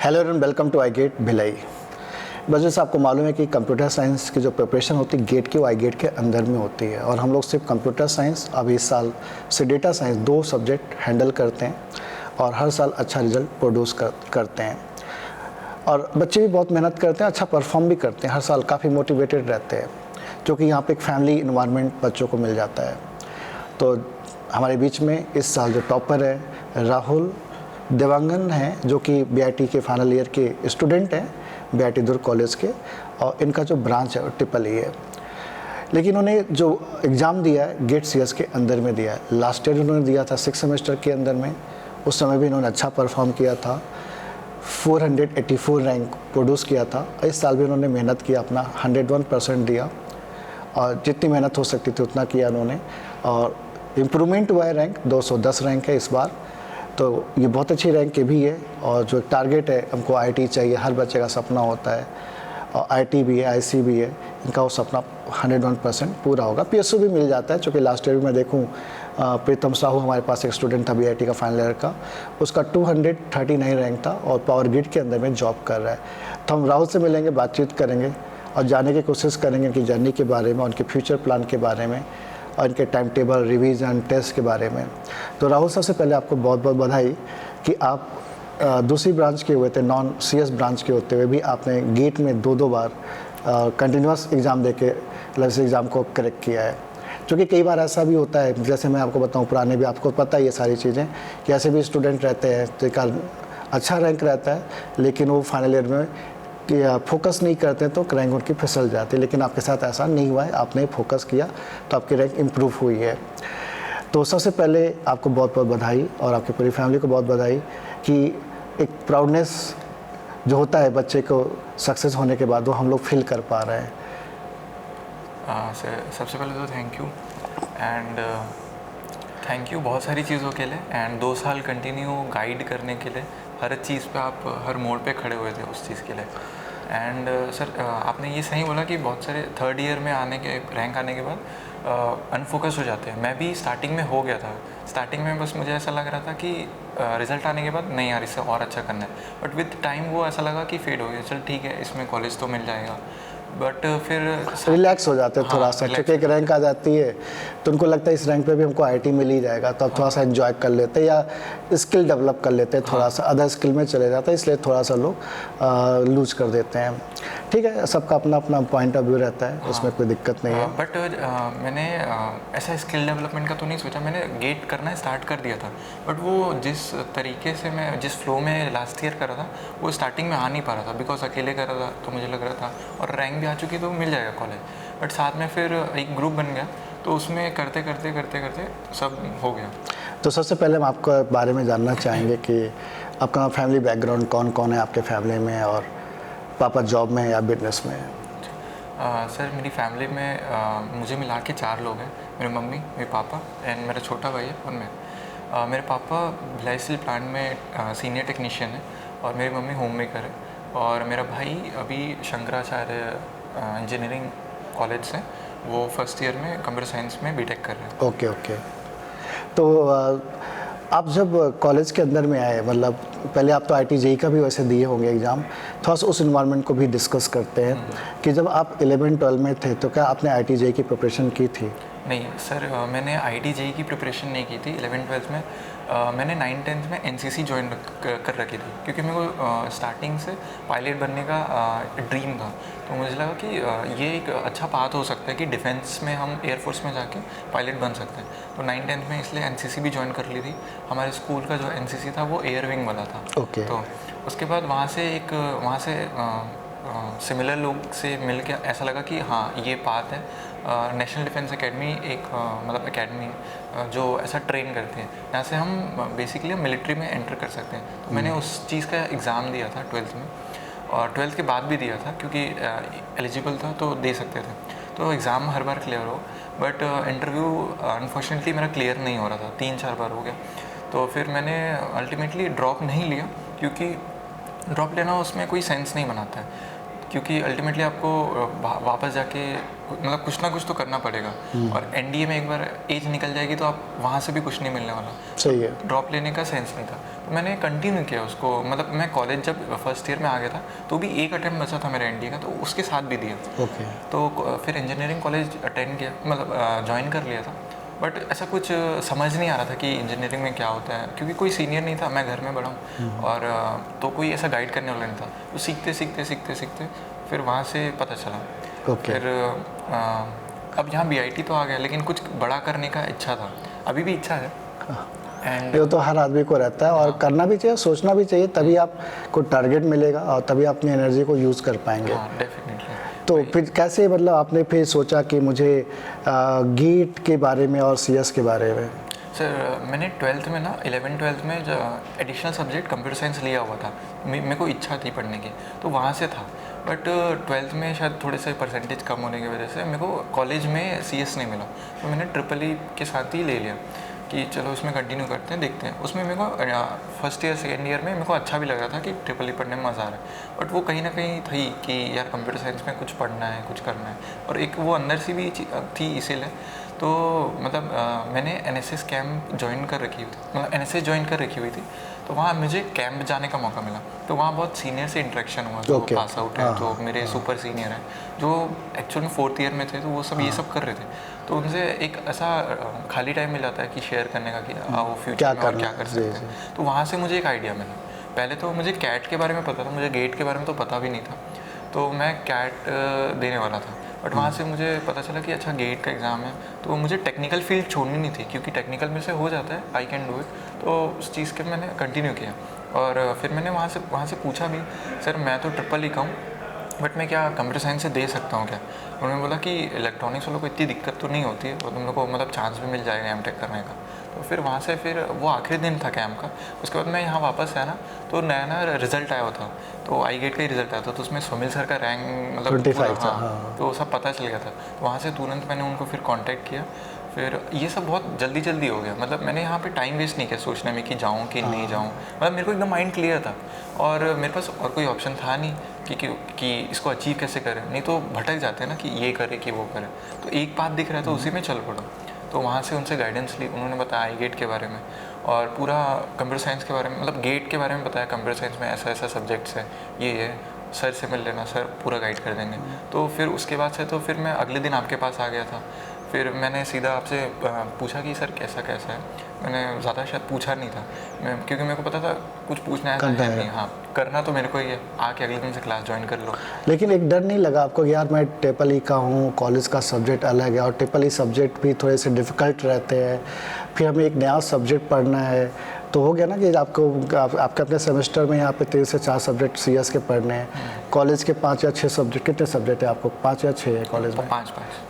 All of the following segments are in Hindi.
Hello and welcome to I gate Bhilai. बस जैसे आपको मालूम है कि कंप्यूटर साइंस की जो प्रिपरेशन होती है गेट की वो आई गेट के अंदर में होती है, और हम लोग सिर्फ कंप्यूटर साइंस अब इस साल से डेटा साइंस 2 सब्जेक्ट हैंडल करते हैं और हर साल अच्छा रिजल्ट प्रोड्यूस करते हैं। और बच्चे भी बहुत मेहनत करते हैं, अच्छा परफॉर्म भी करते हैं, हर साल काफ़ी मोटिवेटेड रहते हैं, क्योंकि यहाँ पे एक फैमिली इन्वायरमेंट बच्चों को मिल जाता है। तो हमारे बीच में इस साल जो टॉपर है राहुल देवांगन हैं, जो कि बीआईटी के फाइनल ईयर के स्टूडेंट हैं, बीआईटी दुर्ग कॉलेज के, और इनका जो ब्रांच है वो ट्रिपल ई है। लेकिन उन्होंने जो एग्ज़ाम दिया है गेट सीएस के अंदर में दिया है। लास्ट ईयर उन्होंने दिया था 6 सेमेस्टर के अंदर में, उस समय भी इन्होंने अच्छा परफॉर्म किया था, 484 रैंक प्रोड्यूस किया था। इस साल भी उन्होंने मेहनत किया, अपना 101% दिया और जितनी मेहनत हो सकती थी उतना किया उन्होंने, और इम्प्रूवमेंट हुआ है, रैंक 210 रैंक है इस बार। तो ये बहुत अच्छी रैंक के भी है, और जो टारगेट है हमको आईटी चाहिए, हर बच्चे का सपना होता है, और आईटी भी है, आईसी भी है, इनका वो सपना 101% पूरा होगा। पीएसयू भी मिल जाता है, चूँकि लास्ट ईयर भी मैं देखूँ प्रीतम साहू हमारे पास एक स्टूडेंट था बीआईटी का फाइनल ईयर का, उसका 239 रैंक था और पावर ग्रिड के अंदर में जॉब कर रहा है। तो हम राहुल से मिलेंगे, बातचीत करेंगे और जानने की कोशिश करेंगे उनकी जर्नी के बारे में, उनके फ्यूचर प्लान के बारे में, और इनके टाइम टेबल, रिवीजन, टेस्ट के बारे में। तो राहुल, सबसे पहले आपको बहुत बहुत बधाई कि आप दूसरी ब्रांच के हुए थे, नॉन सीएस ब्रांच के होते हुए भी आपने गेट में 2 बार कंटिन्यूस एग्ज़ाम दे के इस एग्ज़ाम को करेक्ट किया है। क्योंकि कई बार ऐसा भी होता है, जैसे मैं आपको बताऊं, पुराने भी आपको पता ही ये सारी चीज़ें, कि ऐसे भी स्टूडेंट रहते हैं तो एक अच्छा रैंक रहता है, लेकिन वो फाइनल ईयर में फोकस नहीं करते तो रैंक उनकी फिसल जाती है। लेकिन आपके साथ ऐसा नहीं हुआ है, आपने फोकस किया तो आपकी रैंक इम्प्रूव हुई है। तो सबसे पहले आपको बहुत बहुत बधाई, और आपकी पूरी फैमिली को बहुत बधाई कि एक प्राउडनेस जो होता है बच्चे को सक्सेस होने के बाद, वो हम लोग फील कर पा रहे हैं। सर, सबसे पहले तो thank you, and thank you बहुत सारी चीज़ों के लिए, एंड 2 साल कंटिन्यू गाइड करने के लिए, हर चीज़ पे आप हर मोड़ पे खड़े हुए थे उस चीज़ के लिए। एंड सर, आपने ये सही बोला कि बहुत सारे थर्ड ईयर में आने के रैंक आने के बाद अनफोकस हो जाते हैं। मैं भी स्टार्टिंग में हो गया था। स्टार्टिंग में बस मुझे ऐसा लग रहा था कि रिज़ल्ट आने के बाद नहीं यार, इससे और अच्छा करना है, बट विद टाइम वो ऐसा लगा कि फेड हो गया, चल ठीक है, इसमें कॉलेज तो मिल जाएगा, बट फिर रिलैक्स हो जाते हैं थोड़ा सा, क्योंकि एक रैंक आ जाती है तो उनको लगता है इस रैंक पे भी हमको आईटी मिल ही जाएगा, तो अब थोड़ा सा एंजॉय कर लेते हैं या स्किल डेवलप कर लेते हैं, थोड़ा सा अदर स्किल में चले जाता है, इसलिए थोड़ा सा लोग लूज कर देते हैं। ठीक है, सबका अपना अपना पॉइंट ऑफ व्यू रहता है, उसमें कोई दिक्कत नहीं है। बट मैंने ऐसा स्किल डेवलपमेंट का तो नहीं सोचा, मैंने गेट करना स्टार्ट कर दिया था, बट वो जिस तरीके से मैं जिस फ्लो में लास्ट ईयर कर रहा था वो स्टार्टिंग में आ नहीं पा रहा था, बिकॉज अकेले कर रहा था तो मुझे लग रहा था, और रैंक भी आ चुकी तो मिल जाएगा कॉलेज, बट साथ में फिर एक ग्रुप बन गया तो उसमें करते करते करते करते सब हो गया। तो सबसे पहले हम आपके बारे में जानना चाहेंगे कि आपका फैमिली बैकग्राउंड कौन कौन है आपके फैमिली में, और पापा जॉब में या बिजनेस में? सर, मेरी फैमिली में मुझे मिला के 4 लोग हैं। मेरी मम्मी, मेरे पापा एंड मेरा छोटा भाई है, और मैं। मेरे पापा भिलाई स्टील प्लांट में सीनियर टेक्नीशियन है, और मेरी मम्मी होम मेकर है, और मेरा भाई अभी शंकराचार्य इंजीनियरिंग कॉलेज से वो फर्स्ट ईयर में कंप्यूटर साइंस में बीटेक कर रहे हैं। Okay okay. तो आप जब कॉलेज के अंदर में आए, मतलब पहले आप तो आईटी जेई का भी वैसे दिए होंगे एग्ज़ाम, थोड़ा सा उस इन्वायरमेंट को भी डिस्कस करते हैं कि जब आप 11-12 में थे तो क्या आपने आईटी जेई की प्रिपरेशन की थी? नहीं सर, मैंने आईटी जेई की प्रिपरेशन नहीं की थी 11-12 में। मैंने 9-10 में एनसीसी ज्वाइन कर रखी थी, क्योंकि मेरे को स्टार्टिंग से पायलट बनने का ड्रीम था। तो मुझे लगा कि ये एक अच्छा पाथ हो सकता है कि डिफेंस में हम एयरफोर्स में जाके पायलट बन सकते हैं। तो 9-10 में इसलिए एनसीसी भी ज्वाइन कर ली थी। हमारे स्कूल का जो एनसीसी था वो एयर विंग वाला था। ओके। तो उसके बाद वहाँ से सिमिलर लोग से मिल के ऐसा लगा कि हाँ, ये पाथ है। नेशनल डिफेंस एकेडमी एक मतलब एकेडमी है जो ऐसा ट्रेन करते हैं, यहाँ से हम बेसिकली मिलिट्री में एंटर कर सकते हैं। तो मैंने उस चीज़ का एग्ज़ाम दिया था 12th में, और 12th के बाद भी दिया था, क्योंकि एलिजिबल था तो दे सकते थे। तो एग्ज़ाम हर बार क्लियर हो, बट इंटरव्यू अनफॉर्चुनेटली मेरा क्लियर नहीं हो रहा था, 3-4 बार हो गया। तो फिर मैंने अल्टीमेटली ड्रॉप नहीं लिया, क्योंकि ड्रॉप लेना उसमें कोई सेंस नहीं बनाता है, क्योंकि अल्टीमेटली आपको वापस जाके मतलब कुछ ना कुछ तो करना पड़ेगा। और एनडीए में एक बार एज निकल जाएगी तो आप वहाँ से भी कुछ नहीं मिलने वाला। सही है। ड्रॉप लेने का सेंस नहीं था, तो मैंने कंटिन्यू किया उसको। मतलब मैं कॉलेज जब फर्स्ट ईयर में आ गया था तो भी एक अटेम्प्ट बचा था मेरा एनडीए का, तो उसके साथ भी दिया। ओके। तो फिर इंजीनियरिंग कॉलेज अटेंड किया, मतलब ज्वाइन कर लिया था। बट ऐसा कुछ समझ नहीं आ रहा था कि इंजीनियरिंग में क्या होता है, क्योंकि कोई सीनियर नहीं था, मैं घर में बड़ा हूँ और तो कोई ऐसा गाइड करने वाला नहीं था। तो सीखते सीखते सीखते सीखते फिर वहाँ से पता चला। ओके। फिर अब यहाँ बीआईटी तो आ गया, लेकिन कुछ बड़ा करने का इच्छा था, अभी भी इच्छा है। एंड ये तो हर आदमी को रहता है और करना भी चाहिए, सोचना भी चाहिए, तभी आप को टारगेट मिलेगा और तभी अपनी एनर्जी को यूज़ कर पाएंगे। हाँ, डेफिनेटली। तो फिर कैसे, मतलब आपने फिर सोचा कि मुझे गीट के बारे में और सीएस के बारे में? सर मैंने 12th में ना 11th-12th में जो एडिशनल सब्जेक्ट कंप्यूटर साइंस लिया हुआ था, मेरे को इच्छा थी पढ़ने की, तो वहाँ से था। बट 12th में शायद थोड़े से परसेंटेज कम होने की वजह से मेरे को कॉलेज में सीएस नहीं मिला, तो मैंने ट्रिपल ई के साथ ही ले लिया कि चलो उसमें कंटिन्यू करते हैं, देखते हैं। उसमें मेरे को फर्स्ट ईयर सेकेंड ईयर में मेरे को अच्छा भी लग रहा था कि ट्रिपल ई पढ़ने में मज़ा आ रहा है, बट वो कहीं ना कहीं थी कि यार कंप्यूटर साइंस में कुछ पढ़ना है, कुछ करना है, और एक वो अंदर से भी थी इसीलिए। तो मतलब मैंने एनएसएस कैंप ज्वाइन कर रखी हुई थी, मतलब एनएसएस ज्वाइन कर रखी हुई थी, तो वहाँ मुझे कैंप जाने का मौका मिला। तो वहाँ बहुत सीनियर से इंटरेक्शन हुआ, जो पास आउट है, जो मेरे सुपर सीनियर हैं, जो एक्चुअल में 4th ईयर में थे, तो वो सब ये सब कर रहे थे। तो उनसे एक ऐसा खाली टाइम मिल जाता है कि शेयर करने का कि वो फ्यूचर में और क्या कर सकते हैं। तो वहाँ से मुझे एक आइडिया मिला। पहले तो मुझे कैट के बारे में पता था, मुझे गेट के बारे में तो पता भी नहीं था, तो मैं कैट देने वाला था। बट वहाँ से मुझे पता चला कि अच्छा गेट का एग्ज़ाम है, तो मुझे टेक्निकल फील्ड छोड़नी नहीं थी, क्योंकि टेक्निकल में से हो जाता है, आई कैन डू इट। तो उस चीज़ के मैंने कंटिन्यू किया और फिर मैंने वहाँ से पूछा भी, सर मैं तो ट्रिपल ई का हूँ, बट मैं क्या कंप्यूटर साइंस से दे सकता हूँ क्या? उन्होंने बोला कि इलेक्ट्रॉनिक्स वालों को इतनी दिक्कत तो नहीं होती है और तुम लोग को मतलब चांस भी मिल जाएगा एमटेक करने का। तो फिर वहाँ से फिर वो आखिरी दिन था कैंप का, उसके बाद मैं यहाँ वापस आया ना, तो नया रिजल्ट आया हुआ था, तो आई गेट का ही रिजल्ट आया था, तो उसमें सुमिल सर का रैंक मतलब 25 था। हाँ, तो सब पता चल गया था। तो वहाँ से तुरंत मैंने उनको फिर कांटेक्ट किया। फिर ये सब बहुत जल्दी हो गया, मतलब मैंने यहाँ पे टाइम वेस्ट नहीं किया सोचने में कि जाऊँ कि नहीं जाऊँ, मतलब मेरे को एकदम माइंड क्लियर था और मेरे पास और कोई ऑप्शन था नहीं कि इसको अचीव कैसे करें, नहीं तो भटक जाते हैं ना कि ये करे कि वो करे। तो एक बात दिख रहा है तो उसी में चल पड़ो। तो वहाँ से उनसे गाइडेंस ली, उन्होंने बताया आई गेट के बारे में और पूरा कंप्यूटर साइंस के बारे में, मतलब गेट के बारे में बताया, कंप्यूटर साइंस में ऐसा ऐसा सब्जेक्ट्स है, ये है, सर से मिल लेना, सर पूरा गाइड कर देंगे। तो फिर उसके बाद से तो फिर मैं अगले दिन आपके पास आ गया था। फिर मैंने सीधा आपसे पूछा कि सर कैसा है। मैंने ज़्यादा शायद पूछा नहीं था, क्योंकि मेरे को पता था कुछ पूछना है नहीं, हाँ करना तो मेरे को ही है, आके अगले दिन से क्लास ज्वाइन कर लो। लेकिन एक डर नहीं लगा आपको कि यार मैं ट्रिपल ई का हूँ, कॉलेज का सब्जेक्ट अलग है और ट्रिपल ई सब्जेक्ट भी थोड़े से डिफ़िकल्ट रहते हैं, फिर हमें एक नया सब्जेक्ट पढ़ना है, तो हो गया ना कि आपके अपने सेमेस्टर में यहाँ पे 3 से 4 सब्जेक्ट सीएस के पढ़ने हैं, कॉलेज के 5 या 6 सब्जेक्ट, कितने सब्जेक्ट है आपको, 5 या 6 है कॉलेज में?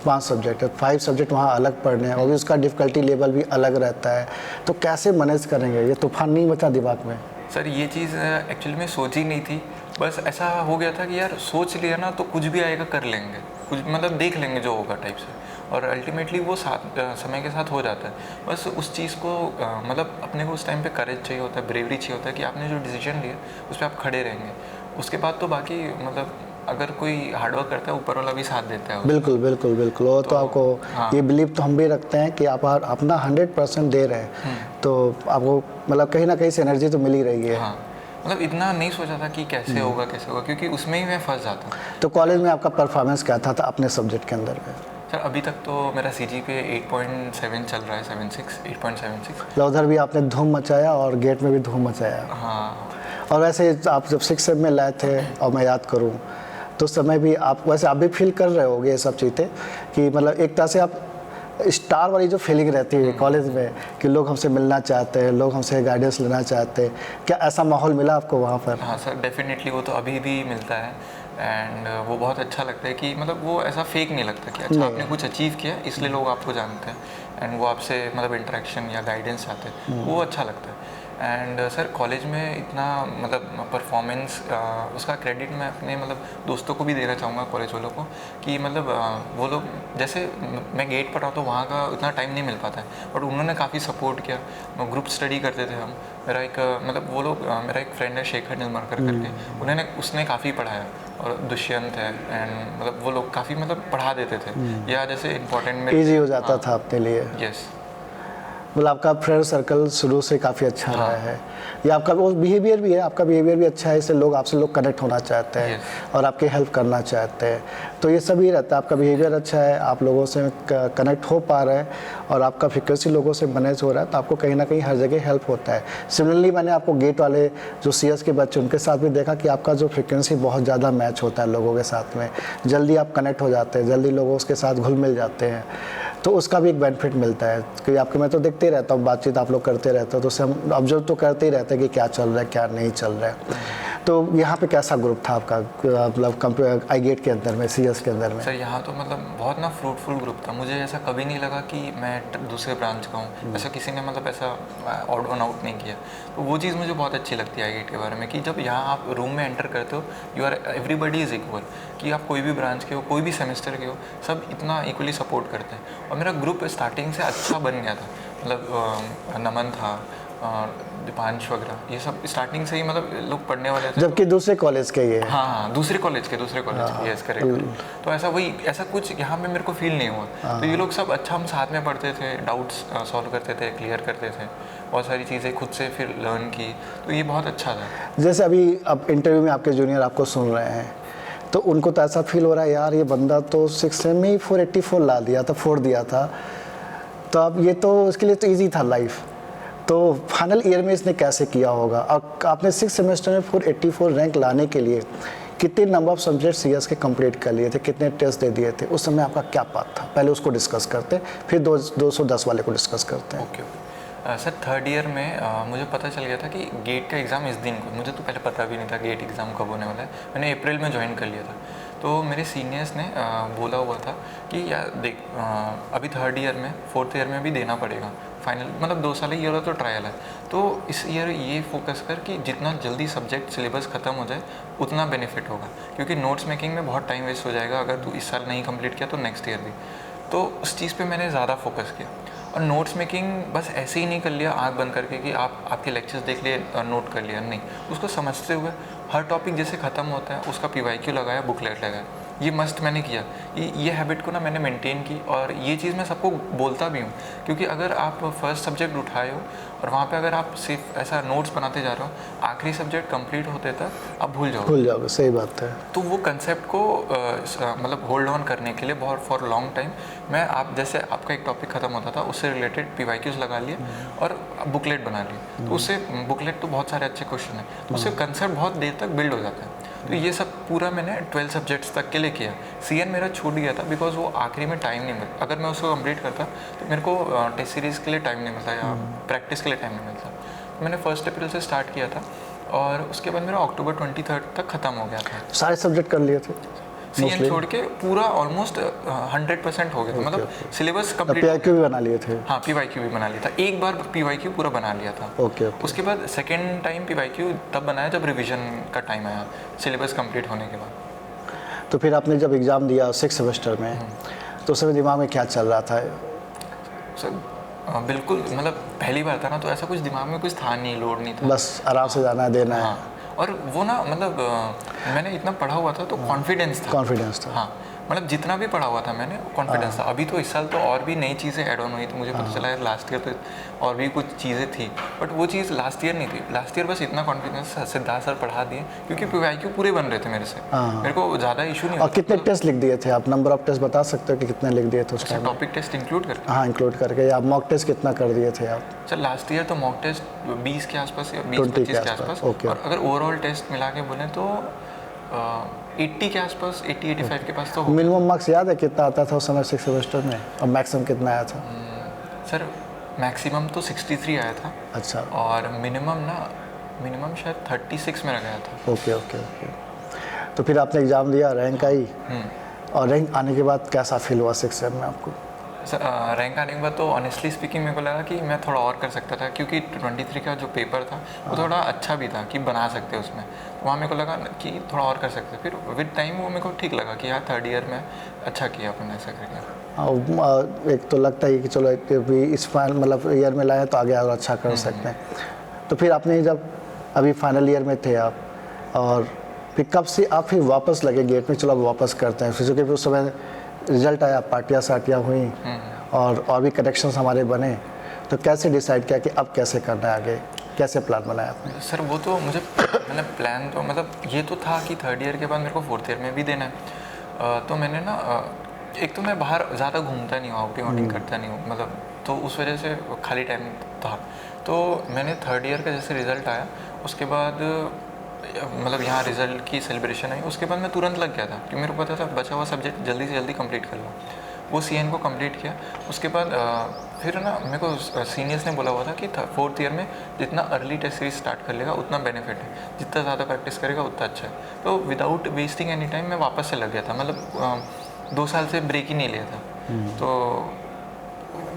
5 सब्जेक्ट है, 5 सब्जेक्ट वहाँ अलग पढ़ने हैं और भी उसका डिफ़िकल्टी लेवल भी अलग रहता है, तो कैसे मैनेज करेंगे? ये तूफान नहीं मचा दिमाग में? सर ये चीज़ एक्चुअली में सोची नहीं थी, बस ऐसा हो गया था कि यार सोच लिया ना तो कुछ भी आएगा कर लेंगे, कुछ मतलब देख लेंगे जो होगा टाइप से, और अल्टीमेटली वो समय के साथ हो जाता है। बस उस चीज़ को मतलब अपने को उस टाइम पे करेज चाहिए होता है, ब्रेवरी चाहिए होता है कि आपने जो डिसीजन लिया उस पर आप खड़े रहेंगे। उसके बाद तो बाकी मतलब अगर कोई हार्डवर्क करता है ऊपर वाला भी साथ देता है। बिल्कुल वो तो आपको ये बिलीव तो हम भी रखते हैं कि आप अपना 100% दे रहे हैं, तो आपको मतलब कहीं ना कहीं से एनर्जी तो मिल ही रही है। हाँ, मतलब इतना नहीं सोचा था कि कैसे होगा, क्योंकि उसमें ही मैं फंस जाता। तो कॉलेज में आपका परफॉर्मेंस क्या था अपने सब्जेक्ट के अंदर में? सर अभी तक तो मेरा CGPA 8.7 चल रहा है, 8.76। उधर भी आपने धूम मचाया और गेट में भी धूम मचाया। हाँ, और वैसे आप जब 6 सेम में लाए थे और मैं याद करूं तो उस समय भी आप वैसे आप भी फील कर रहे होगे ये सब चीज़ें कि मतलब एक तरह से आप स्टार वाली जो फीलिंग रहती है कॉलेज में कि लोग हमसे मिलना चाहते हैं, लोग हमसे गाइडेंस लेना चाहते हैं, क्या ऐसा माहौल मिला आपको वहाँ पर? हाँ सर, डेफिनेटली वो तो अभी भी मिलता है एंड वो बहुत अच्छा लगता है कि मतलब वो ऐसा फेक नहीं लगता कि अच्छा आपने कुछ अचीव किया इसलिए लोग आपको जानते हैं एंड वो आपसे मतलब इंटरेक्शन या गाइडेंस चाहते हैं, वो अच्छा लगता है। एंड सर कॉलेज में इतना मतलब परफॉर्मेंस उसका क्रेडिट मैं अपने मतलब दोस्तों को भी देना चाहूँगा, कॉलेज वालों को, कि मतलब वो लोग जैसे मैं गेट पर हूँ तो वहाँ का उतना टाइम नहीं मिल पाता है, बट उन्होंने काफ़ी सपोर्ट किया। ग्रुप स्टडी करते थे हम, मेरा एक मतलब वो लोग मेरा एक फ्रेंड है शेखर निर्मलकर करके, उसने काफ़ी पढ़ाया और दुष्यंत है एंड मतलब वो लोग काफ़ी मतलब पढ़ा देते थे या जैसे इम्पोर्टेंट में ईजी हो जाता था अपने लिए। यस। मतलब आपका फ्रेंड सर्कल शुरू से काफ़ी अच्छा रहा है, या आपका वो बिहेवियर भी है, आपका बिहेवियर भी अच्छा है, इससे लोग आपसे लोग कनेक्ट होना चाहते हैं और आपकी हेल्प करना चाहते हैं। तो ये सब ही रहता है, आपका बिहेवियर अच्छा है, आप लोगों से कनेक्ट हो पा रहे हैं और आपका फ्रिक्वेंसी लोगों से मैनेज हो रहा है, तो आपको कहीं ना कहीं हर जगह हेल्प होता है। सिमिलरली मैंने आपको गेट वाले जो CS के बच्चे उनके साथ भी देखा कि आपका जो फ्रिक्वेंसी बहुत ज़्यादा मैच होता है लोगों के साथ में, जल्दी आप कनेक्ट हो जाते हैं, जल्दी लोगों के साथ घुल मिल जाते हैं, तो उसका भी एक बेनिफिट मिलता है कि आपके, मैं तो देखते ही रहता हूँ, बातचीत आप लोग करते रहते हो, तो उससे हम ऑब्जर्व तो करते ही रहते हैं कि क्या चल रहा है क्या नहीं चल रहा है। तो यहाँ पे कैसा ग्रुप था आपका, मतलब iGate के अंदर में, CS के अंदर में? सर यहाँ तो मतलब बहुत ना फ्रूटफुल ग्रुप था, मुझे ऐसा कभी नहीं लगा कि मैं दूसरे ब्रांच का हूँ, ऐसा किसी ने मतलब ऐसा ऑड वन आउट नहीं किया। तो वो चीज़ मुझे बहुत अच्छी लगती है iGate के बारे में कि जब यहाँ आप रूम में एंटर करते हो, you are everybody is equal, कि आप कोई भी ब्रांच के हो, कोई भी सेमेस्टर के हो, सब इतना इक्वली सपोर्ट करते हैं। और मेरा ग्रुप स्टार्टिंग से अच्छा बन गया था, मतलब नमन था, दीपांश वगैरह, ये सब स्टार्टिंग से ही मतलब लोग पढ़ने वाले थे। जबकि दूसरे कॉलेज के ये? हाँ, दूसरे कॉलेज के यस करेक्ट। तो ऐसा कुछ यहाँ पे मेरे को फील नहीं हुआ। तो ये लोग सब अच्छा, हम साथ में पढ़ते थे, डाउट्स सॉल्व करते थे, क्लियर करते थे, बहुत सारी चीज़ें खुद से फिर लर्न की, तो ये बहुत अच्छा था। जैसे अभी अब इंटरव्यू में आपके जूनियर आपको सुन रहे हैं, तो उनको तो ऐसा फील हो रहा है यार ये बंदा तो 6 में ही 484 ला दिया था, 4 दिया था, तो अब ये तो उसके लिए तो ईजी था लाइफ, तो फाइनल ईयर में इसने कैसे किया होगा? और आपने 6 सेमेस्टर में 484 रैंक लाने के लिए कितने नंबर ऑफ सब्जेक्ट CS के कंप्लीट कर लिए थे, कितने टेस्ट दे दिए थे, उस समय आपका क्या पाथ था? पहले उसको डिस्कस करते हैं, फिर 210 वाले को डिस्कस करते हैं। ओके। सर थर्ड ईयर में मुझे पता चल गया था कि गेट का एग्ज़ाम इस दिन को, मुझे तो पहले पता भी नहीं था गेट एग्ज़ाम कब होने वाला है, मैंने अप्रैल में ज्वाइन कर लिया था। तो मेरे सीनियर्स ने बोला हुआ था कि यार देख, अभी थर्ड ईयर में, फोर्थ ईयर में भी देना पड़ेगा फाइनल, मतलब 2 साल ईयर तो ट्रायल है, तो इस ईयर ये फोकस कर कि जितना जल्दी सब्जेक्ट सिलेबस ख़त्म हो जाए उतना बेनिफिट होगा, क्योंकि नोट्स मेकिंग में बहुत टाइम वेस्ट हो जाएगा अगर तू इस साल नहीं कंप्लीट किया तो नेक्स्ट ईयर भी। तो उस चीज़ पे मैंने ज़्यादा फोकस किया, और नोट्स मेकिंग बस ऐसे ही नहीं कर लिया आँख बंद करके कि आपके लेक्चर्स देख लिए नोट कर लिया, नहीं, उसको समझते हुए हर टॉपिक जैसे ख़त्म होता है उसका PYQ लगाया, बुकलेट लगाया, ये मस्ट मैंने किया। ये हैबिट को ना मैंने मेंटेन की, और ये चीज़ मैं सबको बोलता भी हूँ, क्योंकि अगर आप फर्स्ट सब्जेक्ट उठाए हो और वहाँ पे अगर आप सिर्फ ऐसा नोट्स बनाते जा रहे हो, आखिरी सब्जेक्ट कंप्लीट होते तक आप भूल जाओगे। सही बात है। तो वो कंसेप्ट को मतलब होल्ड ऑन करने के लिए बहुत फॉर लॉन्ग टाइम मैं, आप जैसे आपका एक टॉपिक ख़त्म होता था उससे रिलेटेड PYQs लगा लिए और बुकलेट बना लिए, तो उससे बुकलेट तो बहुत सारे अच्छे क्वेश्चन है, उससे कंसेप्ट बहुत देर तक बिल्ड हो जाता है। तो ये सब पूरा मैंने 12 सब्जेक्ट्स तक के लिए किया। CN मेरा छूट गया था बिकॉज वो आखिरी में टाइम नहीं मिलता, अगर मैं उसको कंप्लीट करता तो मेरे को टेस्ट सीरीज़ के लिए टाइम नहीं मिलता या प्रैक्टिस के लिए टाइम नहीं मिलता। तो मैंने 1 अप्रैल से स्टार्ट किया था और उसके बाद मेरा अक्टूबर 23 तक ख़त्म हो गया था। सारे सब्जेक्ट कर लिए थे? CN छोड़ के पूरा ऑलमोस्ट 100% हो गया था, मतलब सिलेबस कंप्लीट। PYQ भी बना लिए थे? हाँ, PYQ भी बना लिया था, एक बार PYQ पूरा बना लिया था। ओके। उसके बाद सेकेंड टाइम PYQ तब बनाया जब रिवीजन का टाइम आया, सिलेबस कंप्लीट होने के बाद। तो फिर आपने जब एग्ज़ाम दिया 6 सेमेस्टर में, तो उस समय दिमाग में क्या चल रहा था? सर बिल्कुल, मतलब पहली बार था ना, तो ऐसा कुछ दिमाग में कुछ था नहीं, लोड नहीं था, बस आराम से जाना है, देना है। और वो ना मतलब मैंने इतना पढ़ा हुआ था तो कॉन्फिडेंस था। हाँ, मतलब जितना भी पढ़ा हुआ था मैंने, कॉन्फिडेंस था। अभी तो इस साल तो और भी नई चीज़ें ऐड ऑन हुई, तो मुझे पता चला है लास्ट ईयर तो और भी कुछ चीज़ें थी, बट वो चीज़ लास्ट ईयर नहीं थी। लास्ट ईयर बस इतना कॉन्फिडेंस सिद्धार्थ सर पढ़ा दिए, क्योंकि PYQ पूरे बन रहे थे मेरे से, मेरे को ज़्यादा इशू नहीं। और कितने टेस्ट लिख दिए थे आप? नंबर ऑफ टेस्ट बता सकते हो कि कितने लिख दिए थे उसका? टॉपिक टेस्ट इंक्लूड करके? हाँ, इंक्लूड करके। या मॉक टेस्ट कितना कर दिए थे आप? सर लास्ट ईयर तो मॉक टेस्ट 20 के आसपास या 20-25 के आसपास, और अगर ओवरऑल टेस्ट मिला के बोले तो 80 के आसपास, 80-85 के पास तो। मिनिमम मार्क्स याद है कितना आता था उस समय 6 सेमेस्टर में, और मैक्सिमम कितना आया था? सर मैक्सिमम तो 63 आया था। अच्छा। और मिनिमम शायद 36 में गया था। ओके। तो फिर आपने एग्ज़ाम दिया, रैंक आई, और रैंक आने के बाद कैसा फील हुआ 6 सेम में आपको? सर रैंक आने के बाद तो ऑनेस्टली स्पीकिंग मेरे को लगा कि मैं थोड़ा और कर सकता था, क्योंकि 23 का जो पेपर था वो थोड़ा अच्छा भी था कि बना सकते उसमें, तो वहाँ मेरे को लगा कि थोड़ा और कर सकते। फिर विद टाइम वो मेरे को ठीक लगा कि यार थर्ड ईयर में अच्छा किया अपन, ऐसा करके। एक तो लगता है कि चलो इस मतलब ईयर में लाए तो आगे और अच्छा कर सकते हैं। तो फिर आपने जब अभी फाइनल ईयर में थे आप, और फिर कब से आप फिर वापस लगे गेट में, चलो अब वापस करते हैं, फिर उस समय रिजल्ट आया, पार्टियाँ साटियाँ हुई और भी कनेक्शंस हमारे बने, तो कैसे डिसाइड किया कि अब कैसे करना है आगे, कैसे प्लान बनाया आपने? सर वो तो मुझे मैंने प्लान तो मतलब ये तो था कि थर्ड ईयर के बाद मेरे को फोर्थ ईयर में भी देना है। तो मैंने ना एक तो मैं बाहर ज़्यादा घूमता नहीं हूँ, आउटिंग करता नहीं हूँ, मतलब तो उस वजह से खाली टाइम था। तो मैंने थर्ड ईयर का जैसे रिज़ल्ट आया उसके बाद मतलब यहाँ रिज़ल्ट की सेलिब्रेशन आई, उसके बाद मैं तुरंत लग गया था कि मेरे को पता था बचा हुआ सब्जेक्ट जल्दी से जल्दी कंप्लीट कर लूँ। वो CN को कंप्लीट किया। उसके बाद फिर ना मेरे को सीनियर्स ने बोला हुआ था कि फोर्थ ईयर में जितना अर्ली टेस्ट सीरीज स्टार्ट कर लेगा उतना बेनिफिट है, जितना ज़्यादा प्रैक्टिस करेगा उतना अच्छा है। तो विदाउट वेस्टिंग एनी टाइम मैं वापस से लग गया था, मतलब 2 साल से ब्रेक ही नहीं लिया था। तो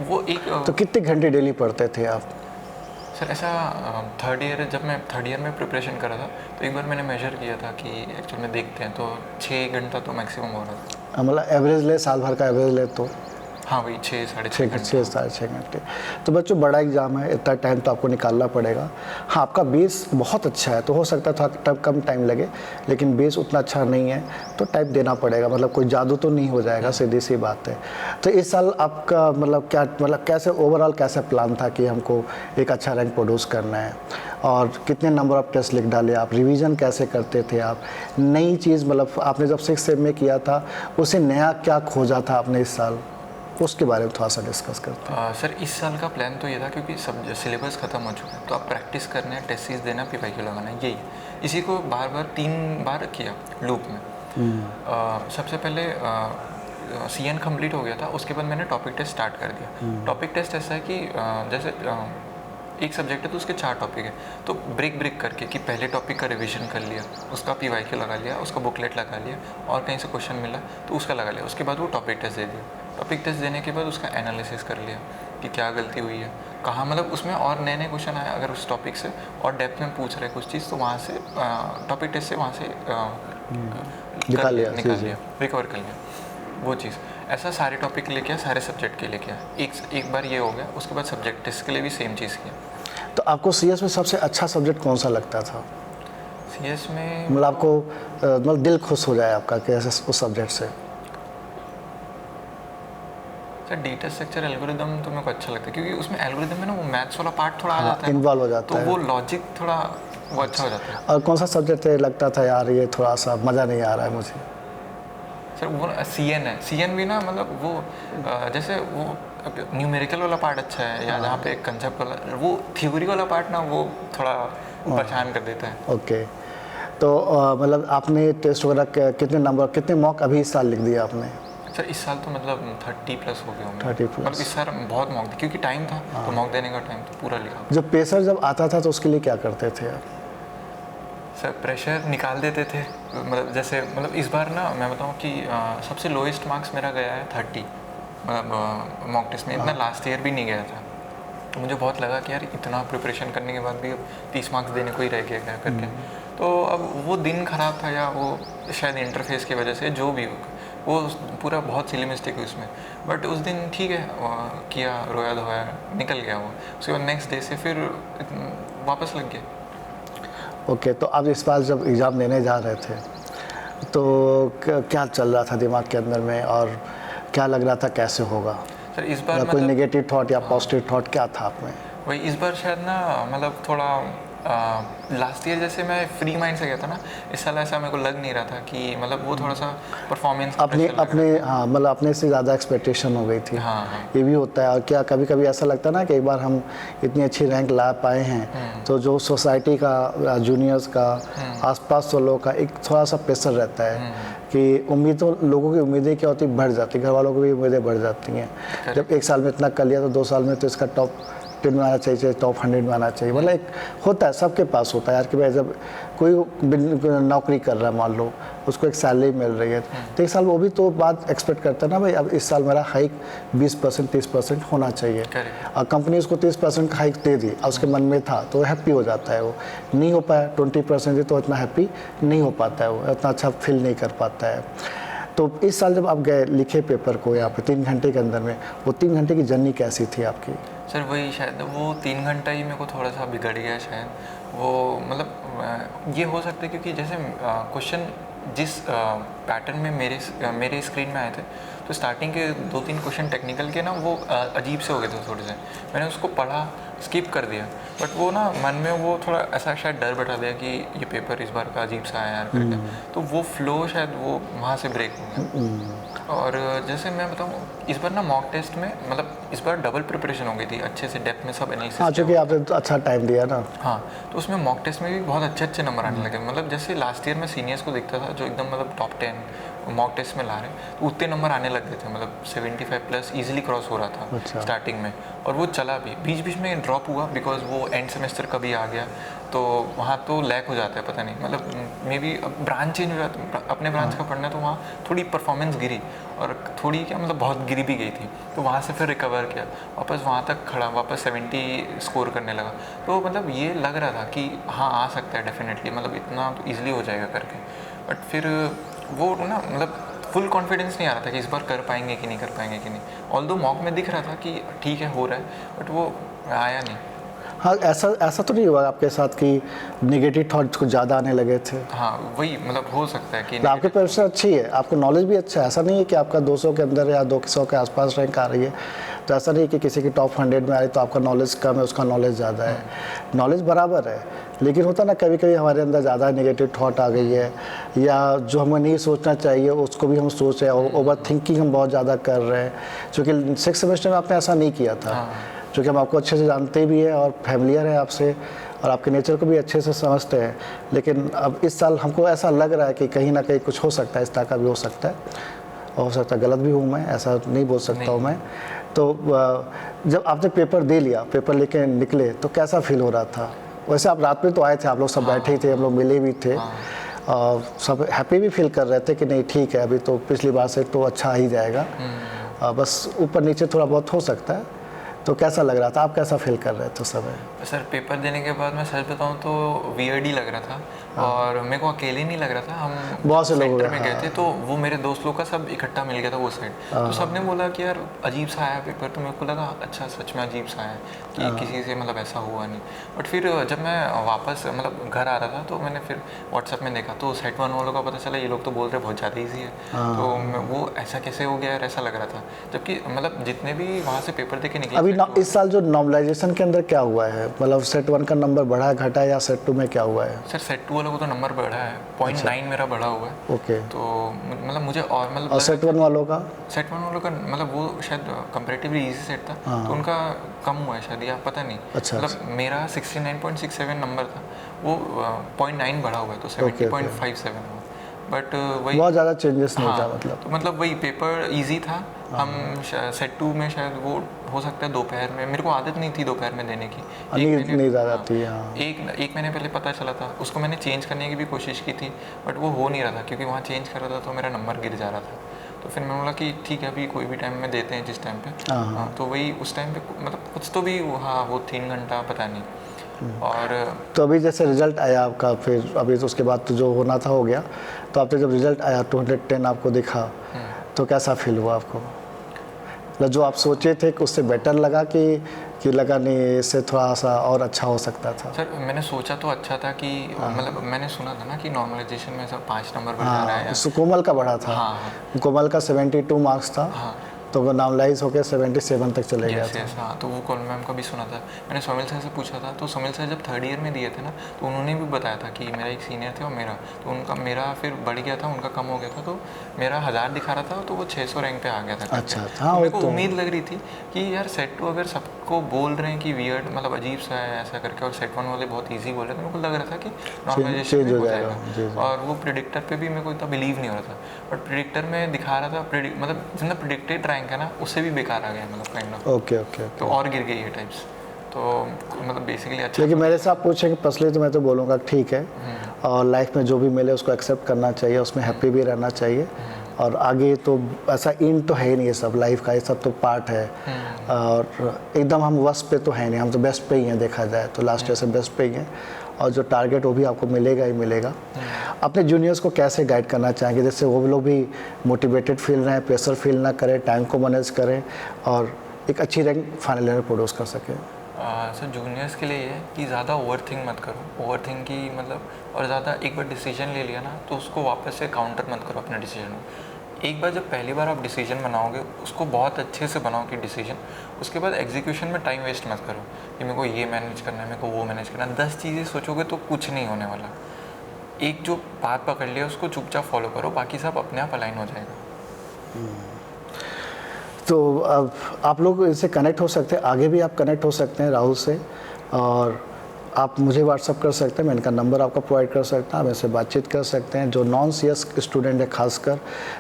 वो एक तो कितने घंटे डेली पढ़ते थे आप? सर ऐसा थर्ड ईयर जब मैं थर्ड ईयर में प्रिपरेशन कर रहा था तो एक बार मैंने मेजर किया था कि एक्चुअल में देखते हैं तो 6 घंटा तो मैक्सिमम हो रहा था। मतलब एवरेज ले, साल भर का एवरेज ले तो हाँ वही 6 साढ़े 6 घंटे। 6 घंटे। तो बच्चों बड़ा एग्ज़ाम है, इतना टाइम तो आपको निकालना पड़ेगा। हाँ आपका बेस बहुत अच्छा है तो हो सकता था तब कम टाइम लगे, लेकिन बेस उतना अच्छा नहीं है तो टाइम देना पड़ेगा, मतलब कोई जादू तो नहीं हो जाएगा, सीधी सी बात है। तो इस साल आपका मतलब क्या, मतलब कैसे ओवरऑल कैसा प्लान था कि हमको एक अच्छा रैंक प्रोड्यूस करना है, और कितने नंबर ऑफ टेस्ट लिख डाले आप, रिवीजन कैसे करते थे आप, नई चीज़ मतलब आपने जब 6 सेम में किया था उसे नया क्या खोजा था आपने इस साल, उसके बारे में थोड़ा सा डिस्कस करते हैं। सर इस साल का प्लान तो ये था क्योंकि सब सिलेबस ख़त्म हो चुका है तो आप प्रैक्टिस करना है, टेस्ट सीरीज देना, PYQ लगाना है, यही इसी को बार बार 3 बार किया लूप में। सबसे पहले CN कंप्लीट हो गया था, उसके बाद मैंने टॉपिक टेस्ट स्टार्ट कर दिया। टॉपिक टेस्ट ऐसा है कि जैसे एक सब्जेक्ट है तो उसके 4 टॉपिक है, तो ब्रेक करके कि पहले टॉपिक का रिवीजन कर लिया, उसका PYQ लगा लिया, उसका बुकलेट लगा लिया, और कहीं से क्वेश्चन मिला तो उसका लगा लिया, उसके बाद वो टॉपिक टेस्ट दे दिया। टॉपिक टेस्ट देने के बाद उसका एनालिसिस कर लिया कि क्या गलती हुई है, कहाँ मतलब उसमें और नए नए क्वेश्चन आए अगर उस टॉपिक से और डेप्थ में पूछ रहे कुछ चीज़ तो वहाँ से टॉपिक टेस्ट से वहाँ से निकाल लिया, रिकवर कर लिया वो चीज़। ऐसा सारे टॉपिक के लिए किया, सारे सब्जेक्ट के लिए किया। एक बार ये हो गया, उसके बाद सब्जेक्ट टेस्ट के लिए भी सेम चीज़ किया। तो आपको CS में सबसे अच्छा सब्जेक्ट कौन सा लगता था? CS में मतलब आपको मतलब दिल खुश हो जाए आपका कैसे उस सब्जेक्ट से? सर डेटा स्ट्रक्चर एल्गोरिदम तो मेरे को अच्छा लगता है क्योंकि उसमें एल्गोरिदम में ना वो मैथ्स वाला पार्ट थोड़ा आ जाता है, इन्वॉल्व हो जाता तो है, वो लॉजिक थोड़ा वो अच्छा हो जाता है। और कौन सा सब्जेक्ट लगता था यार ये थोड़ा सा मज़ा नहीं आ रहा है मुझे? सर वो CN है, CN भी ना मतलब वो जैसे वो न्यूमेरिकल वाला पार्ट अच्छा है, या जहाँ पे कंसेप्ट वाला, वो थ्योरी वाला पार्ट ना वो थोड़ा परेशान कर देता है। ओके, तो मतलब आपने टेस्ट वगैरह कितने नंबर, कितने मॉक अभी इस साल लिख दिया आपने? सर इस साल तो मतलब 30+ हो गए होंगे। 30+। मतलब इस साल बहुत मॉक दी क्योंकि टाइम था तो मॉक देने का टाइम तो पूरा लिखा। जब प्रेशर जब आता था तो उसके लिए क्या करते थे आप? सर प्रेशर निकाल देते थे, मतलब जैसे मतलब इस बार ना मैं बताऊँ कि सबसे लोएस्ट मार्क्स मेरा गया है 30, मतलब मॉक टेस्ट में। इतना लास्ट ईयर भी नहीं गया था, तो मुझे बहुत लगा कि यार इतना प्रिपरेशन करने के बाद भी अब 30 मार्क्स देने को ही रह गया क्या करके। तो अब वो दिन ख़राब था या वो शायद इंटरफेस की वजह से जो भी वो पूरा बहुत सिली मिस्टेक हुई उसमें, बट उस दिन ठीक है किया, रोया धोया, निकल गया वो। उसके बाद नेक्स्ट डे से फिर वापस लग गया। ओके, तो आप इस बार जब एग्ज़ाम देने जा रहे थे तो क्या चल रहा था दिमाग के अंदर में, और क्या लग रहा था कैसे होगा? सर इस बार कोई नेगेटिव थॉट या पॉजिटिव थॉट क्या था आप में? वही इस बार शायद ना मतलब थोड़ा लास्ट ईयर जैसे मैं फ्री माइंड से गया था ना, इस साल ऐसा मेरे को लग नहीं रहा था कि मतलब वो थोड़ा सा परफॉर्मेंस अपने हाँ मतलब अपने से ज़्यादा एक्सपेक्टेशन हो गई थी। हाँ। ये भी होता है, और क्या कभी कभी ऐसा लगता है ना कि एक बार हम इतनी अच्छी रैंक ला पाए हैं तो जो सोसाइटी का, जूनियर्स का, आसपास वालों का एक थोड़ा सा प्रेशर रहता है कि उम्मीदों, लोगों की उम्मीदें क्या होती बढ़ जाती, घर वालों की भी उम्मीदें बढ़ जाती हैं। जब एक साल में इतना कर लिया तो 2 साल में तो इसका टॉप 10 में आना चाहिए, टॉप 100 में आना चाहिए। मतलब एक होता है, सबके पास होता है यार कि भाई जब कोई नौकरी कर रहा है, मान लो उसको एक सैलरी मिल रही है तो एक साल वो भी तो बात एक्सपेक्ट करता है ना भाई अब इस साल मेरा हाइक 20% 30% होना चाहिए। और कंपनी उसको 30% का हाइक दे दी और उसके मन में था तो हैप्पी हो जाता है। वो नहीं हो पाया 20% तो इतना हैप्पी नहीं हो पाता है, वो इतना अच्छा फील नहीं कर पाता है। तो इस साल जब आप गए लिखे पेपर को यहाँ पे 3 घंटे के अंदर में, वो 3 घंटे की जर्नी कैसी थी आपकी? सर वही शायद वो 3 घंटा ही मेरे को थोड़ा सा बिगड़ गया शायद। वो मतलब ये हो सकता है क्योंकि जैसे क्वेश्चन जिस पैटर्न में मेरे स्क्रीन में आए थे, तो स्टार्टिंग के 2-3 क्वेश्चन टेक्निकल के ना वो अजीब से हो गए थे थोड़े से। मैंने उसको पढ़ा, स्किप कर दिया, बट वो ना मन में वो थोड़ा ऐसा शायद डर बैठा दिया कि ये पेपर इस बार का अजीब सा आया यार करके, तो वो फ्लो शायद वो वहाँ से ब्रेक हो गया। और जैसे मैं बताऊँ, इस बार ना मॉक टेस्ट में मतलब इस बार डबल प्रिपरेशन हो गई थी, अच्छे से डेप्थ में सब एनालिसिस। हाँ, चूँकि आपने अच्छा टाइम दिया ना। हाँ, तो उसमें मॉक टेस्ट में भी बहुत अच्छे नंबर आने लगे। मतलब जैसे लास्ट ईयर में सीनियर्स को दिखता था जो एकदम मतलब टॉप 10 मॉक टेस्ट में ला रहे, तो उतने नंबर आने लग गए थे, मतलब 75+ ईजिली क्रॉस हो रहा था। अच्छा। स्टार्टिंग में, और वो चला भी, बीच में ड्रॉप हुआ बिकॉज वो एंड सेमेस्टर कभी आ गया, तो वहाँ तो लैक हो जाता है, पता नहीं मतलब मे बी ब्रांच चेंज हो जाता है, अपने ब्रांच का पढ़ना, तो वहाँ थोड़ी परफॉर्मेंस गिरी, और थोड़ी क्या मतलब बहुत गिरी भी गई थी, तो वहाँ से फिर रिकवर किया, वापस वहाँ तक खड़ा, वापस 70 स्कोर करने लगा। तो मतलब ये लग रहा था कि हाँ आ सकता है डेफिनेटली, मतलब इतना तो ईजिली हो जाएगा करके, बट फिर वो ना मतलब फुल कॉन्फिडेंस नहीं आ रहा था कि इस बार कर पाएंगे कि नहीं कर पाएंगे कि नहीं। ऑल्दो मॉक में दिख रहा था कि ठीक है हो रहा है, बट वो आया नहीं। हाँ, ऐसा तो नहीं हुआ आपके साथ कि नेगेटिव थॉट्स कुछ ज़्यादा आने लगे थे? हाँ, वही मतलब हो सकता है कि तो आपकी प्रिपरेशन अच्छी है, आपको नॉलेज भी अच्छा है, ऐसा नहीं है कि आपका 200 के अंदर या 200 के आसपास रैंक आ रही है, तो ऐसा नहीं है कि किसी की टॉप 100 में आ रही तो आपका नॉलेज कम है, उसका नॉलेज ज़्यादा है। नॉलेज बराबर है, लेकिन होता ना कभी कभी हमारे अंदर ज़्यादा नेगेटिव थॉट आ गई है, या जो हमें नहीं सोचना चाहिए उसको भी हम सोच रहे हैं, ओवर थिंकिंग हम बहुत ज़्यादा कर रहे हैं। क्योंकि 6 सेमेस्टर में आपने ऐसा नहीं किया था, क्योंकि हम आपको अच्छे से जानते भी हैं और फैमिलियर है आपसे, और आपके नेचर को भी अच्छे से समझते हैं। लेकिन अब इस साल हमको ऐसा लग रहा है कि कहीं ना कहीं कुछ हो सकता है, इस तरह का भी हो सकता है, और हो सकता है गलत भी हूँ मैं, ऐसा नहीं बोल सकता हूँ मैं। तो जब आपने पेपर दे लिया, पेपर लेके निकले, तो कैसा फील हो रहा था? वैसे आप रात में तो आए थे, आप लोग सब बैठे ही थे, हम लोग मिले भी थे, और सब हैप्पी भी फील कर रहे थे कि नहीं ठीक है, अभी तो पिछली बार से तो अच्छा ही जाएगा, बस ऊपर नीचे थोड़ा बहुत हो सकता है। तो कैसा लग रहा था, आप कैसा फील कर रहे थे उस समय? सर पेपर देने के बाद मैं सच बताऊं तो वियर्ड ही लग रहा था, और मेरे को अकेले नहीं लग रहा था, हम बहुत से लोग में गए थे, तो वो मेरे दोस्त लोग का सब इकट्ठा मिल गया था वो साइड, तो सबने बोला कि यार अजीब सा आया पेपर, तो मेरे को लगा अच्छा सच में अजीब सा आया कि किसी से मतलब ऐसा हुआ नहीं। बट फिर जब मैं वापस मतलब घर आ रहा था, तो मैंने फिर व्हाट्सएप में देखा, तो सेट 1 वालों का पता चला ये लोग तो बोल रहे बहुत ज़्यादा ईजी है, तो वो ऐसा कैसे हो गया यार, ऐसा लग रहा था। जबकि मतलब जितने भी वहाँ से पेपर दे के निकले अभी इस साल जो नॉर्मलाइजेशन के अंदर क्या हुआ है, मतलब सेट 1 का नंबर बढ़ा घटा, या सेट 2 में क्या हुआ है? सर सेट 2 वालों को तो नंबर बढ़ा है, 0.9 मेरा बढ़ा हुआ है। ओके। तो मतलब मुझे और मतलब, और सेट 1 वालों का? सेट 1 वालों का मतलब वो शायद कंपैरेटिवली इजी सेट था, तो उनका कम हुआ है शायद, या पता नहीं। अच्छा, मतलब मेरा 69.67 नंबर था, वो 0.9 बढ़ा हुआ है, तो 70.57 हुआ। बट वही बहुत ज़्यादा चेंजेस नहीं था मतलब। तो मतलब वही पेपर इजी था। हम सेट 2 में शायद वो हो सकता है दोपहर में, मेरे को आदत नहीं थी दोपहर में देने की, नहीं ज़्यादा थी। एक महीने पहले पता चला था, उसको मैंने चेंज करने की भी कोशिश की थी, बट वो हो नहीं रहा था, क्योंकि वहाँ चेंज कर रहा था तो मेरा नंबर गिर जा रहा था। तो फिर मैं बोला कि ठीक है अभी कोई भी टाइम में देते हैं जिस टाइम पे, तो वही उस टाइम पे मतलब कुछ तो भी वो 3 घंटा पता नहीं। और तो अभी जैसे रिजल्ट आया आपका, फिर अभी तो उसके बाद तो जो होना था हो गया, तो आपने जब रिजल्ट आया 210 आपको दिखा, तो कैसा फील हुआ आपको? मतलब जो आप सोचे थे कि उससे बेटर लगा कि लगा नहीं इससे थोड़ा सा और अच्छा हो सकता था? सर मैंने सोचा तो अच्छा था कि मतलब मैंने सुना था ना कि नॉर्मलाइजेशन में सब 5 नंबर बढ़ जा रहा है। कोमल का बढ़ा था। कोमल का 72 मार्क्स था, तो वो नॉर्मलाइज होकर 77 तक चले गया था। हाँ, तो वो कॉल मैम का भी सुना था। मैंने सोमिल सर से पूछा था, तो सोमिल सर जब 3rd ईयर में दिए थे ना, तो उन्होंने भी बताया था कि मेरा एक सीनियर थे और मेरा, तो उनका मेरा फिर बढ़ गया था, उनका कम हो गया था, तो मेरा 1000 दिखा रहा था, तो वो 600 रैंक पे आ गया था। अच्छा, हाँ, मेरे को उम्मीद लग रही थी कि यार सेट 2 अगर सबको बोल रहे हैं कि वियर्ड मतलब अजीब सा है ऐसा करके, और सेट 1 वाले बहुत ईजी बोल रहे थे, मेरे को लग रहा था कि नॉर्मलाइजेशन हो जाएगा। और वो प्रिडिक्टर पे भी मेरे को इतना बिलीव नहीं हो रहा था, बट प्रिडिक्टर में दिखा रहा था मतलब जितना प्रिडिक्टेड रैंक है ना, उससे भी बेकार आ गया, मतलब काइंड ऑफ। ओके, तो और गिर गई ये टाइप्स, तो मतलब बेसिकली अच्छा। लेकिन मेरे से आप पूछेंगे पर्सनली तो मैं तो बोलूँगा ठीक है, और लाइफ में जो भी मिले उसको एक्सेप्ट करना चाहिए, उसमें हैप्पी भी रहना चाहिए, और आगे तो ऐसा इन तो है ही नहीं, ये सब लाइफ का ये सब तो पार्ट है, और एकदम हम वर्स्ट पे तो है नहीं, हम तो बेस्ट पे ही हैं देखा जाए तो, लास्ट ईयर से बेस्ट पे ही हैं, और जो टारगेट वो भी आपको मिलेगा ही मिलेगा। अपने जूनियर्स को कैसे गाइड करना चाहेंगे जिससे वो लोग भी मोटिवेटेड फील रहें, प्रेशर फील ना करें, टाइम को मैनेज करें, और एक अच्छी रैंक फाइनल ईयर में प्रोड्यूस कर सकें? सर जूनियर्स के लिए ये है कि ज़्यादा ओवर थिंक मत करो, ओवर थिंक की मतलब, और ज़्यादा एक बार डिसीजन ले लिया ना तो उसको वापस से काउंटर मत करो अपने डिसीजन में। एक बार जब पहली बार आप डिसीजन बनाओगे उसको बहुत अच्छे से बनाओ कि डिसीजन, उसके बाद एग्जीक्यूशन में टाइम वेस्ट मत करो कि मेरे को ये मैनेज करना है, मेरे को वो मैनेज करना है। 10 चीज़ें सोचोगे तो कुछ नहीं होने वाला। एक जो बात पकड़ लिया उसको चुपचाप फॉलो करो, बाकी सब अपने आप अलाइन हो जाएगा। तो अब आप लोग इससे कनेक्ट हो सकते हैं, आगे भी आप कनेक्ट हो सकते हैं राहुल से, और आप मुझे व्हाट्सअप कर सकते हैं, मैं इनका नंबर आपको प्रोवाइड कर सकता हूँ, आप इनसे बातचीत कर सकते हैं। जो नॉन सीएस स्टूडेंट है खासकर,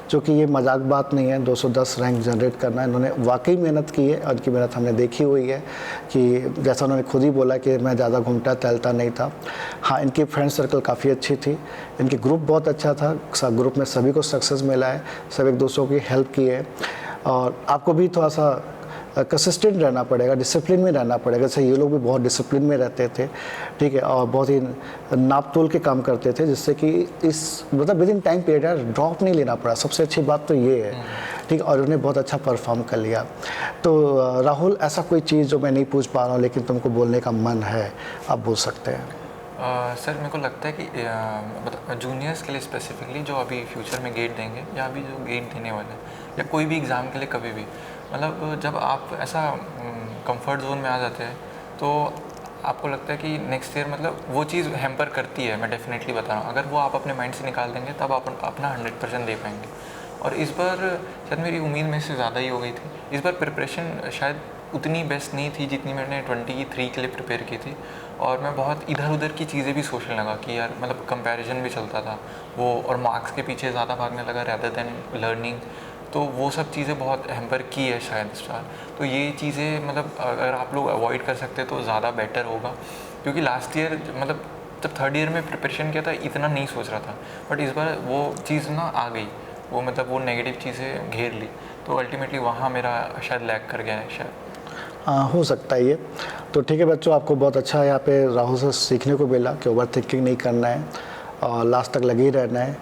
जो कि ये मजाक बात नहीं है 210 रैंक जनरेट करना, इन्होंने वाकई मेहनत की है और इनकी मेहनत हमने देखी हुई है कि जैसा उन्होंने खुद ही बोला कि मैं ज़्यादा घूमता टहलता नहीं था। हाँ, इनकी फ्रेंड सर्कल काफ़ी अच्छी थी, इनकी ग्रुप बहुत अच्छा था, ग्रुप में सभी को सक्सेस मिला है, सब एक दूसरों की हेल्प की है। और आपको भी थोड़ा सा कंसिस्टेंट रहना पड़ेगा, डिसिप्लिन में रहना पड़ेगा। जैसे ये लोग भी बहुत डिसिप्लिन में रहते थे, ठीक है, और बहुत ही नाप तोल के काम करते थे, जिससे कि इस मतलब विद इन टाइम पीरियड यार ड्रॉप नहीं लेना पड़ा। सबसे अच्छी बात तो ये है, ठीक है, और उन्हें बहुत अच्छा परफॉर्म कर लिया। तो राहुल, ऐसा कोई चीज़ जो मैं नहीं पूछ पा रहा हूँ लेकिन तुमको बोलने का मन है, आप बोल सकते हैं। सर मेरे को लगता है कि मतलब जूनियर्स के लिए स्पेसिफिकली जो अभी फ्यूचर में गेट देंगे या अभी जो गेट देने वाले हैं या कोई भी एग्ज़ाम के लिए कभी भी, मतलब जब आप ऐसा कंफर्ट जोन में आ जाते हैं तो आपको लगता है कि नेक्स्ट ईयर मतलब वो चीज़ हैम्पर करती है। मैं डेफिनेटली बता रहा हूँ, अगर वो आप अपने माइंड से निकाल देंगे तब आप अपना 100% दे पाएंगे। और इस बार शायद मेरी उम्मीद में से ज़्यादा ही हो गई थी। इस बार प्रिपरेशन शायद उतनी बेस्ट नहीं थी जितनी मैंने 23 के लिए प्रिपेयर की थी, और मैं बहुत इधर उधर की चीज़ें भी सोचने लगा कि यार मतलब कंपैरिजन भी चलता था वो, और मार्क्स के पीछे ज़्यादा भागने लगा रैदर देन लर्निंग। तो वो सब चीज़ें बहुत हैम्पर की है शायद इस बार। तो ये चीज़ें मतलब अगर आप लोग अवॉइड कर सकते तो ज़्यादा बेटर होगा, क्योंकि लास्ट ईयर मतलब जब थर्ड ईयर में प्रिपरेशन किया था इतना नहीं सोच रहा था, बट इस बार वो चीज़ ना आ गई, वो मतलब वो नेगेटिव चीज़ें घेर ली, तो अल्टीमेटली वहाँ मेरा शायद लैग कर गया है शायद। हाँ, हो सकता है ये। तो ठीक है बच्चों, आपको बहुत अच्छा यहाँ पे राहुल से सीखने को मिला कि ओवर थिंकिंग नहीं करना है और लास्ट तक लगे ही रहना है,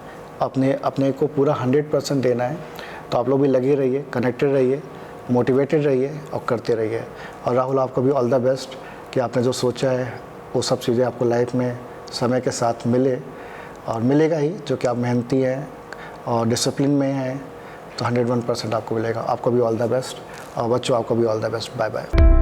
अपने को पूरा 100% देना है। तो आप लोग भी लगे रहिए, कनेक्टेड रहिए, मोटिवेटेड रहिए और करते रहिए। और राहुल, आपको भी ऑल द बेस्ट कि आपने जो सोचा है वो सब चीज़ें आपको लाइफ में समय के साथ मिले, और मिलेगा ही, जो कि आप मेहनती हैं और डिसिप्लिन में हैं तो 101% आपको मिलेगा। आपको भी ऑल द बेस्ट, और बच्चों आपको भी all the best. Bye bye.